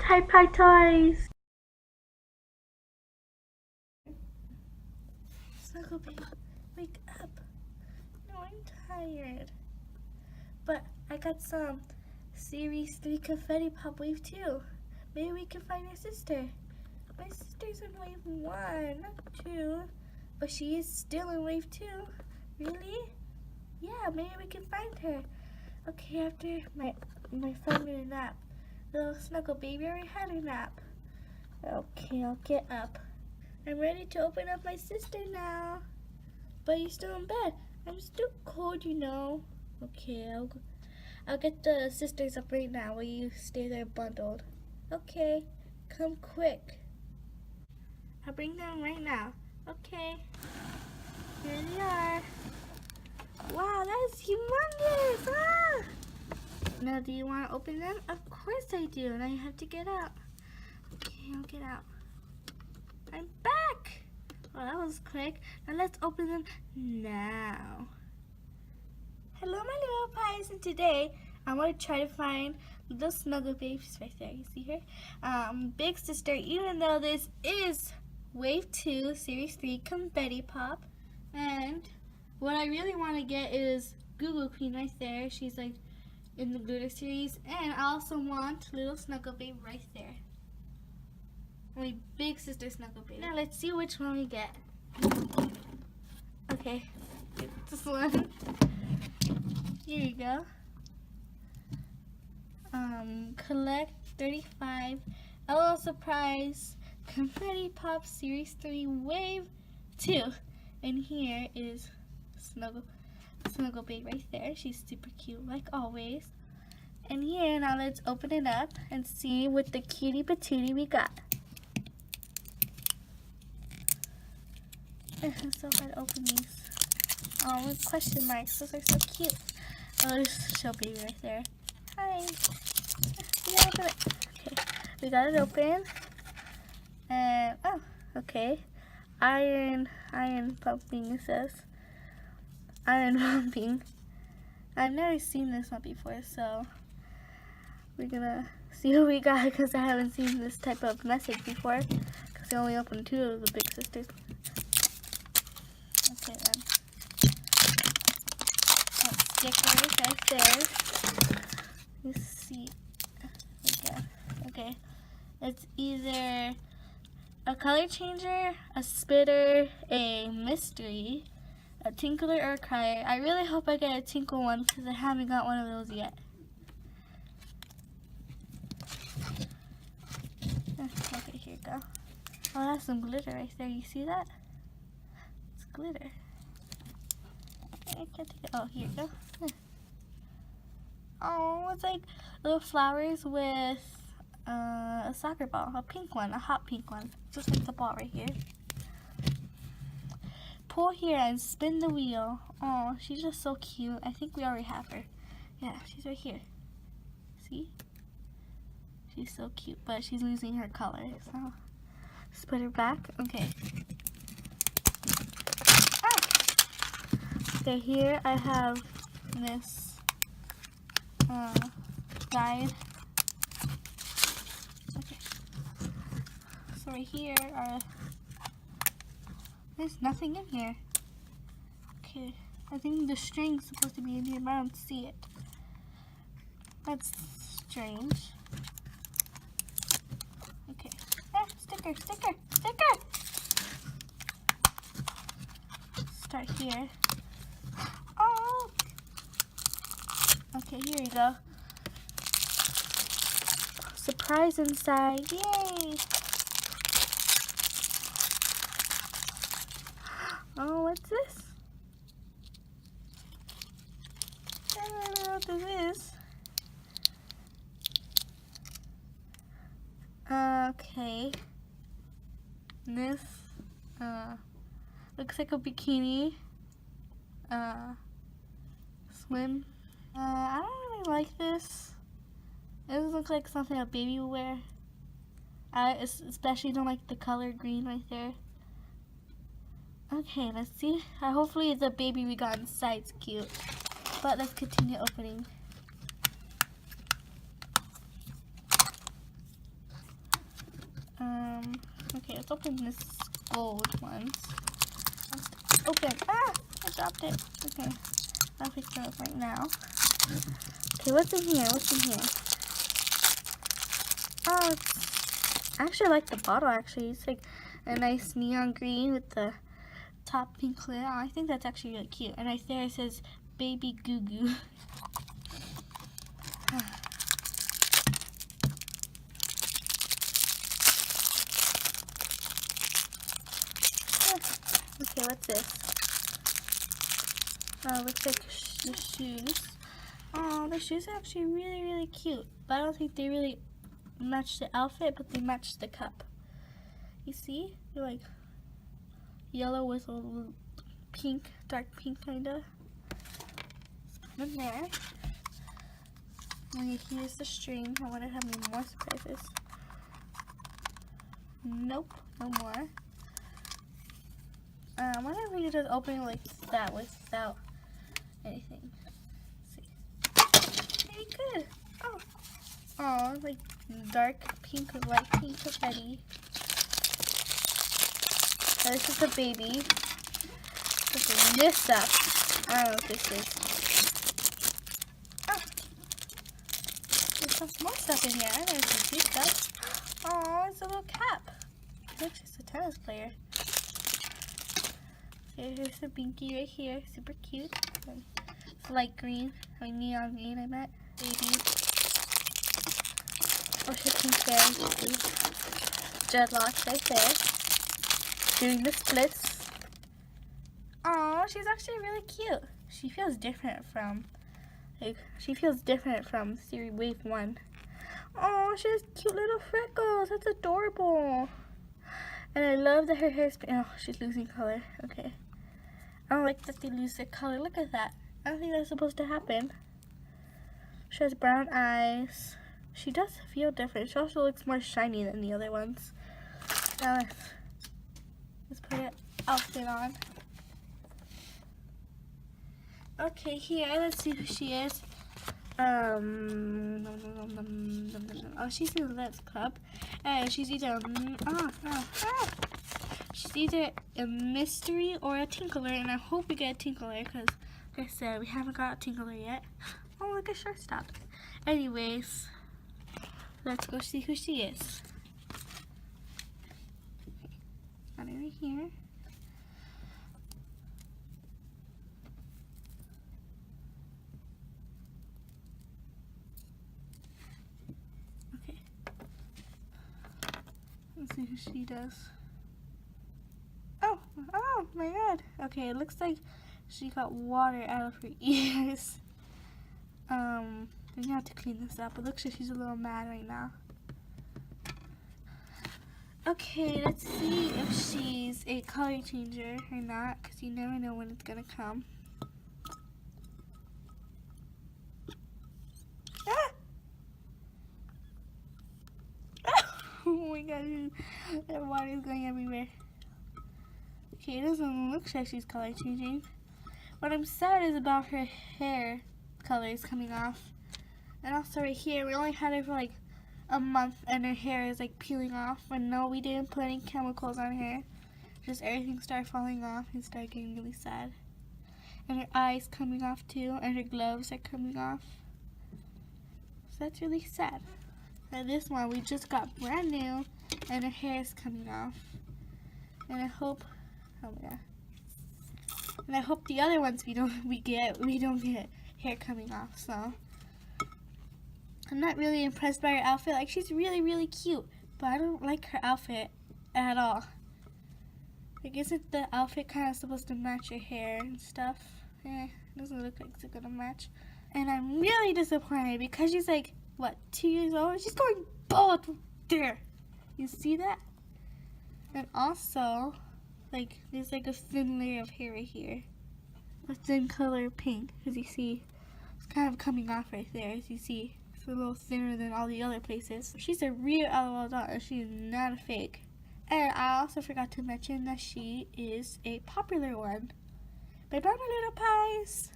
Pie Toys! Snuggle baby, wake up. No, I'm tired. But I got some Series 3 confetti pop wave 2. Maybe we can find your sister. My sister's in wave 1, not 2. But she is still in wave 2. Really? Yeah, maybe we can find her. Okay, after my friend made a nap. Little snuggle baby already had a nap. Okay, I'll get up. I'm ready to open up my sister now. But you're still in bed. I'm still cold, you know. Okay, I'll get the sisters up right now while you stay there bundled. Okay, come quick. I'll bring them right now. Okay, here they are. Wow, that's humongous! Ah! Now, do you want to open them? Of course I do. Now you have to get out. Okay, I'll get out. I'm back! Well, that was quick. Now let's open them now. Hello, my little pies, and today I'm going to try to find little snuggle babies right there. You see her? Big sister, even though this is Wave 2, Series 3 confetti pop. And what I really want to get is Google Queen right there. She's like in the glitter series. And I also want little snuggle baby right there. My big sister snuggle baby. Now let's see which one we get. Okay, this one. Here you go. Collect 35 LOL Surprise Confetti Pop Series 3 Wave 2. And here is Snuggle Baby right there. She's super cute like always. And here, now let's open it up and see what the cutie patootie we got. It's so hard to open these. Oh, with question marks. Those are so cute. Oh, there's show baby right there. Hi. We gotta open it. Okay, we got it open. And oh, okay. Iron pumping, it says. Iron pumping. I've never seen this one before, so we're gonna see what we got because I haven't seen this type of message before. Because I only opened 2 of the big sisters. Okay then. Stickers right there. Let's see. Okay. It's either a color changer, a spitter, a mystery, a tinkler, or a crier. I really hope I get a tinkle one because I haven't got one of those yet. Okay, here you go. Oh, that's some glitter right there. You see that? It's glitter. I can't take it. Oh, here you go. Oh, it's like little flowers with a soccer ball, a pink one, a hot pink one, just like the ball right here. Pull here and spin the wheel. Oh, she's just so cute. I think we already have her. Yeah, she's right here. See? She's so cute, but she's losing her color. So, let's put her back. Okay. Okay, here I have this guide. Okay. So right here there's nothing in here. Okay, I think the string's supposed to be in here, but I don't see it. That's strange. Okay. Sticker. Start here. Oh! Okay, here you go. Surprise inside. Yay! Oh, what's this? I don't know what this is. Okay. This looks like a bikini. Swim. I don't really like this. It doesn't look like something a baby would wear. I especially don't like the color green right there. Okay, let's see. Hopefully the baby we got inside's cute. But let's continue opening. Okay, let's open this gold one. Open. Ah! I dropped it. Okay. I'll fix it up right now. Okay, what's in here? What's in here? Oh, I actually like the bottle, actually. It's like a nice neon green with the top pink lid. Oh, I think that's actually really cute. And right there it says Baby Goo Goo. Okay, what's this? Oh, looks like the shoes. Oh, the shoes are actually really, really cute. But I don't think they really match the outfit, but they match the cup. You see? They're like yellow with a little pink, dark pink kinda. In there. And here's the string. I want to have any more surprises. Nope, no more. I wonder if we could just open it like that without anything. Let's see. Hey, good. Oh, like dark pink with light pink confetti. Now this is the baby. Open this up. I don't know what this is. Oh, there's some more stuff in here. There's some cute stuff. Oh, it's a little cap. It looks just a tennis player. Okay, here's the binky right here. Super cute. It's light green. I mean neon green, I meant. Baby. Oh, she's pink fairy. Dreadlocks right there. Doing the splits. Oh, she's actually really cute. She feels different from, Series Wave 1. Oh, she has cute little freckles. That's adorable. And I love that her hair's, oh, she's losing color. Okay. I don't like that they lose their color. Look at that. I don't think that's supposed to happen. She has brown eyes. She does feel different. She also looks more shiny than the other ones. Now let's put an outfit on. Okay, here, let's see who she is. Oh, she's in the Let's Club. And she's either she's either a mystery or a tinkler, and I hope we get a tinkler because, like I said, we haven't got a tinkler yet. Oh, look at shortstop. Anyways, let's go see who she is. Got it right here. Okay. Let's see who she does. Oh my god. Okay, it looks like she got water out of her ears. I'm gonna have to clean this up. It looks like she's a little mad right now. Okay, let's see if she's a color changer or not, because you never know when it's gonna come. Ah! Oh my god, that water is going everywhere. Okay, it doesn't look like she's color changing. What I'm sad is about her hair color is coming off. And also right here, we only had her for like a month and her hair is like peeling off. And no, we didn't put any chemicals on her. Just everything started falling off and started getting really sad. And her eyes coming off too, and her gloves are coming off. So that's really sad. And this one we just got brand new and her hair is coming off. And I hope, oh yeah. And I hope the other ones we don't get hair coming off. So I'm not really impressed by her outfit. Like, she's really, really cute, but I don't like her outfit at all. Like, isn't the outfit kind of supposed to match her hair and stuff? It doesn't look like it's gonna match. And I'm really disappointed because she's like, what, 2 years old? She's going bald there. You see that? And also, like, there's like a thin layer of hair right here. A thin color pink, as you see. It's kind of coming off right there, as you see. It's a little thinner than all the other places. She's a real LOL doll, and she's not a fake. And I also forgot to mention that she is a popular one. Bye bye, my little pies!